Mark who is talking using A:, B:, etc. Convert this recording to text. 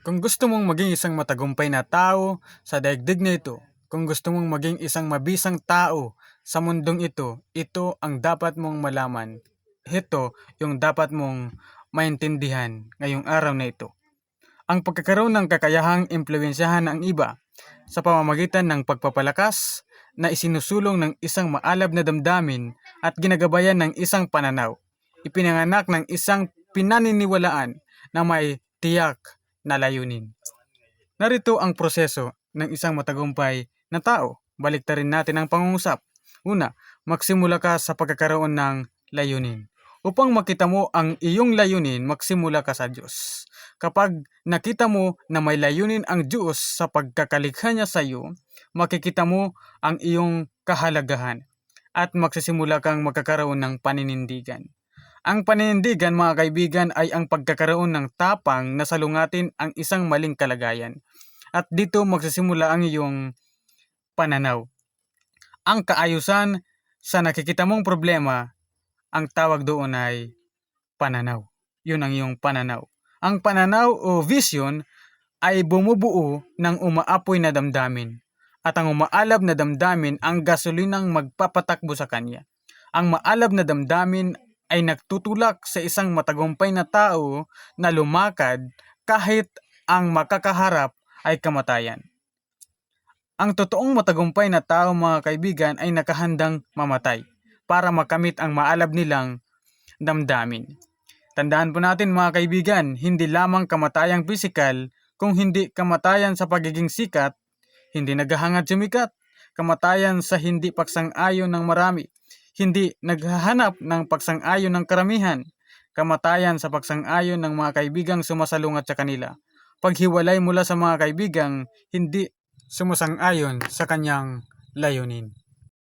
A: Kung gusto mong maging isang matagumpay na tao sa daigdig na ito, kung gusto mong maging isang mabisang tao sa mundong ito, ito ang dapat mong malaman. Ito yung dapat mong maintindihan ngayong araw na ito. Ang pagkakaroon ng kakayahang impluwensyahan ang iba sa pamamagitan ng pagpapalakas na isinusulong ng isang maalab na damdamin at ginagabayan ng isang pananaw. Ipinanganak ng isang pinaniniwalaan na may tiyak na layunin. Narito ang proseso ng isang matagumpay na tao. Baliktarin natin ang pangungusap. Una, magsimula ka sa pagkakaroon ng layunin. Upang makita mo ang iyong layunin, magsimula ka sa Diyos. Kapag nakita mo na may layunin ang Diyos sa pagkakalikha niya sa iyo, makikita mo ang iyong kahalagahan at magsisimula kang magkakaroon ng paninindigan. Ang paninindigan, mga kaibigan, ay ang pagkakaroon ng tapang na salungatin ang isang maling kalagayan. At dito magsisimula ang iyong pananaw. Ang kaayusan sa nakikita mong problema, ang tawag doon ay pananaw. Yun ang iyong pananaw. Ang pananaw o vision ay bumubuo ng umaapoy na damdamin. At ang umaalab na damdamin ang gasolinang magpapatakbo sa kanya. Ang maalab na damdamin ay nagtutulak sa isang matagumpay na tao na lumakad kahit ang makakaharap ay kamatayan. Ang totoong matagumpay na tao, mga kaibigan, ay nakahandang mamatay para makamit ang maalab nilang damdamin. Tandaan po natin, mga kaibigan, hindi lamang kamatayang pisikal, kung hindi kamatayan sa pagiging sikat, hindi naghahangad sumikat, kamatayan sa hindi pagsang-ayon ng marami, hindi naghahanap ng pagsang-ayon ng karamihan, kamatayan sa pagsang-ayon ng mga kaibigang sumasalungat sa kanila, paghiwalay mula sa mga kaibigang hindi sumasang-ayon sa kanyang layunin.